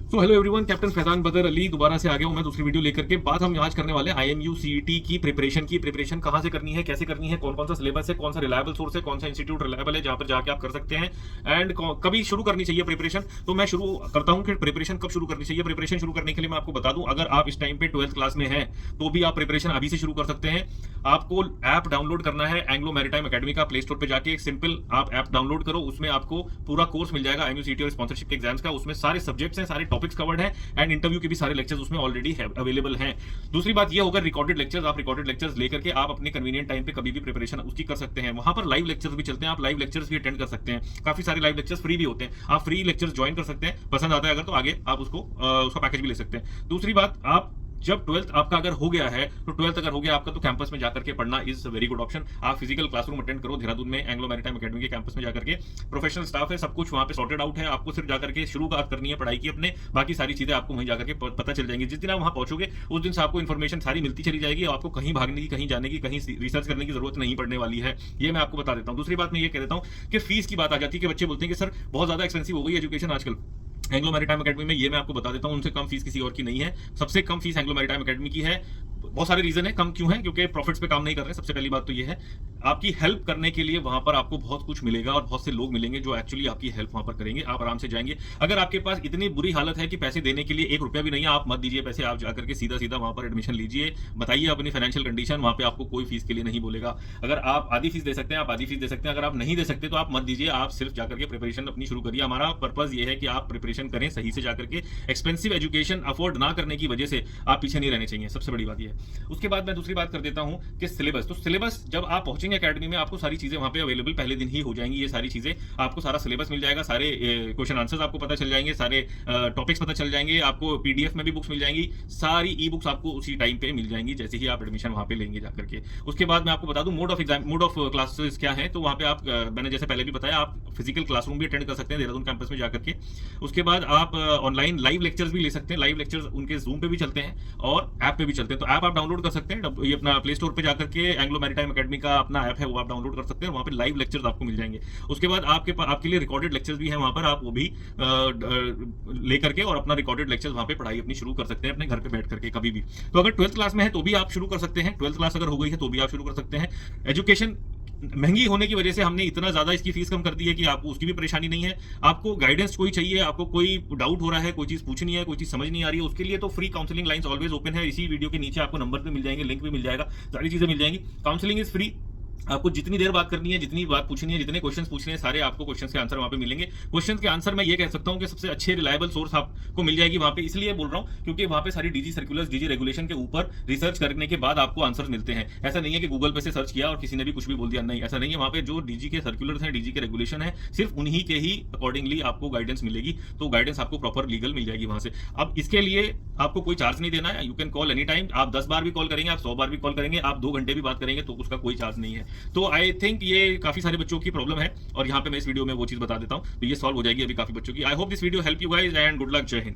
So hello everyone, captain Faizan बदर अली दोबारा से आ गया हूं मैं दूसरी वीडियो लेकर के। बात हम आज करने वाले हैं आईएमयू सीईटी की प्रिपरेशन कहां से करनी है, कैसे करनी है, कौन कौन सा सिलेबस है, कौन सा रिलायबल सोर्स है, कौन सा इंस्टीट्यूट रिलायबल है जहां पर जाके आप कर सकते हैं एंड कभी शुरू करनी चाहिए प्रिपरेशन। तो मैं शुरू करता हूं कि प्रिपरेशन कब शुरू करनी चाहिए। प्रिपरेशन शुरू करने के लिए मैं आपको बता दूं, अगर आप इस टाइम पे 12th क्लास में हैं तो भी आप प्रिपरेशन अभी से शुरू कर सकते हैं। आपको ऐप डाउनलोड करना है एंग्लो मैरीटाइम अकेडमी का। प्ले स्टोर पे जाके एक सिंपल आप ऐप डाउनलोड करो, उसमें आपको पूरा कोर्स मिल जाएगा आईएमयू सीईटी और स्पॉन्सरशिप के एग्जाम्स का। उसमें सारे सब्जेक्ट्स हैं, सारे टॉपिक्स कवर्ड हैं एंड इंटरव्यू के भी सारे लेक्चर्स उसमें ऑलरेडी अवेलेबल हैं। दूसरी बात ये होगा रिकॉर्डेड लेक्चर्स। आप रिकॉर्डेड लेक्चर्स लेकर के आप अपने कन्वीनियंट टाइम पे कभी भी प्रिपरेशन उसकी कर सकते हैं। वहां पर लाइव लेक्चर्स भी चलते हैं, आप लाइव लेक्चर्स भी अटेंड कर सकते हैं। काफी सारे लाइव लेक्चर्स फ्री भी होते हैं, आप फ्री लेक्चर्स ज्वाइन कर सकते हैं। पसंद आता है अगर तो आगे आप उसका पैकेज भी ले सकते हैं। दूसरी बात, आप जब 12th आपका अगर हो गया है तो 12th अगर हो गया आपका तो कैंपस में जाकर के पढ़ना इज वेरी गुड ऑप्शन। आप फिजिकल क्लासरूम अटेंड करो देहरादून में एंग्लो मैरीटाइम अकेडमी के कैंपस में जाकर के। प्रोफेशनल स्टाफ है, सब कुछ वहां पे सॉर्टेड आउट है। आपको सिर्फ जाकर के शुरुआत करनी है पढ़ाई की अपने, बाकी सारी चीजें आपको वहीं जाकर के पता चल जाएंगी। जिस दिन आप वहां पहुंचोगे उस दिन से आपको इन्फॉर्मेशन सारी मिलती चली जाएगी। आपको कहीं भागने की, कहीं जाने की, कहीं रिसर्च करने की जरूरत नहीं पड़ने वाली है। ये मैं आपको बता देता हूँ। दूसरी बात मैं ये कह देता हूँ कि फीस की बात आ जाती है कि बच्चे बोलते हैं कि सर बहुत ज्यादा एक्सपेंसिव हो गई एजुकेशन आजकल एंग्लो मैरीटाइम अकेडमी में। ये मैं आपको बता देता हूं, उनसे कम फीस किसी और की नहीं है। सबसे कम फीस एंग्लो मैरीटाइम अकेडमी की है। बहुत सारे रीजन है कम क्यों है, क्योंकि प्रॉफिट्स पे काम नहीं कर रहे। सबसे पहली बात तो ये है, आपकी हेल्प करने के लिए वहां पर आपको बहुत कुछ मिलेगा और बहुत से लोग मिलेंगे जो एक्चुअली आपकी हेल्प वहां पर करेंगे। आप आराम से जाएंगे। अगर आपके पास इतनी बुरी हालत है कि पैसे देने के लिए एक रुपया भी नहीं है, आप मत दीजिए पैसे। आप जाकर के सीधा सीधा वहां पर एडमिशन लीजिए, बताइए अपनी फाइनेंशियल कंडीशन, वहां पे आपको कोई फीस के लिए नहीं बोलेगा। अगर आप आधी फीस दे सकते हैं आप आधी फीस दे सकते हैं, अगर आप नहीं दे सकते तो आप मत दीजिए। आप सिर्फ जाकर के प्रिपरेशन अपनी शुरू करिए। हमारा पर्पज ये है कि आप प्रिपरेशन करें सही से जाकर के। एक्सपेंसिव एजुकेशन अफोर्ड ना करने की वजह से आप पीछे नहीं रहने चाहिए, सबसे बड़ी बात यह है। उसके बाद मैं दूसरी बात कर देता हूं कि सिलेबस। तो सिलेबस जब आप पहुंचेंगे एकेडमी में आपको सारी चीजें वहां पे अवेलेबल पहले दिन ही हो जाएंगी। ये सारी चीजें आपको सारा सिलेबस मिल जाएगा, सारे क्वेश्चन आंसर्स आपको पता चल जाएंगे, सारे टॉपिक्स पता चल जाएंगे। आपको पीडीएफ में भी बुक्स मिल जाएंगी, सारी ई बुक्स आपको उसी टाइम पे मिल जाएंगी जैसे ही आप एडमिशन वहां पे लेंगे जाकर के। उसके बाद मैं आपको बता दूं मोड ऑफ क्लासेस क्या है। तो वहां पे आप मैंने जैसे पहले भी बताया, आप फिजिकल क्लासरूम भी अटेंड कर सकते हैं देहरादून कैंपस में जाकर के। उसके बाद आप ऑनलाइन लाइव लेक्चर्स भी ले सकते हैं। लाइव लेक्चर्स उनके जूम पे भी चलते हैं और ऐप पे भी चलते हैं। तो ऐप आप डाउनलोड कर सकते हैं, ये अपना प्ले स्टोर पे जाकर के एंग्लो मैरीटाइम अकेडमी का अपना ऐप है वो आप डाउनलोड कर सकते हैं। वहां पे लाइव लेक्चर्स आपको मिल जाएंगे। उसके बाद आपके लिए रिकॉर्डेड लेक्चर्स भी हैं वहां पर, आप वो भी लेकर के और अपना रिकॉर्डेड लेक्चर्स वहां पे पढ़ाई अपनी शुरू कर सकते हैं अपने घर पे बैठ करके कभी भी। तो अगर 12th क्लास में है तो भी आप शुरू कर सकते हैं, 12th क्लास अगर हो गई है तो भी आप शुरू कर सकते हैं। एजुकेशन महंगी होने की वजह से हमने इतना ज्यादा इसकी फीस कम कर दी है कि आपको उसकी भी परेशानी नहीं है। आपको गाइडेंस कोई चाहिए, आपको कोई डाउट हो रहा है, कोई चीज पूछनी है, कोई चीज समझ नहीं आ रही है, उसके लिए तो free counselling lines always open है। इसी वीडियो के नीचे आपको नंबर भी मिल जाएंगे, लिंक भी मिल जाएगा, सारी चीजें मिल जाएंगी। Counselling is free. आपको जितनी देर बात करनी है, जितनी बात पूछनी है, जितने क्वेश्चंस पूछने हैं, सारे आपको क्वेश्चंस के आंसर वहां पे मिलेंगे। क्वेश्चंस के आंसर मैं ये कह सकता हूं कि सबसे अच्छे रिलायबल सोर्स आपको मिल जाएगी वहां पे। इसलिए बोल रहा हूं क्योंकि वहां पे सारी डीजी सर्कुलर्स, डीजी रेगुलेशन के ऊपर रिसर्च करने के बाद आपको आंसर मिलते हैं। ऐसा नहीं है कि गूगल पे से सर्च किया और किसी ने भी कुछ भी बोल दिया, नहीं ऐसा नहीं है। वहां पे जो डीजी के सर्कुलर्स हैं, डीजी के रेगुलेशन है, सिर्फ उन्हीं के ही अकॉर्डिंगली आपको गाइडेंस मिलेगी। तो गाइडेंस आपको प्रॉपर लीगल मिल जाएगी वहां से। अब इसके लिए आपको कोई चार्ज नहीं देना है। You can call any time. आप 10 बार भी कॉल करेंगे, आप 100 बार भी कॉल करेंगे, आप 2 घंटे भी बात करेंगे तो उसका कोई चार्ज नहीं है। तो आई थिंक ये काफी सारे बच्चों की प्रॉब्लम है और यहाँ पे मैं इस वीडियो में वो चीज बता देता हूँ तो ये सॉल्व हो जाएगी अभी काफी बच्चों की। I hope this video help you guys and good luck. जय हिंद।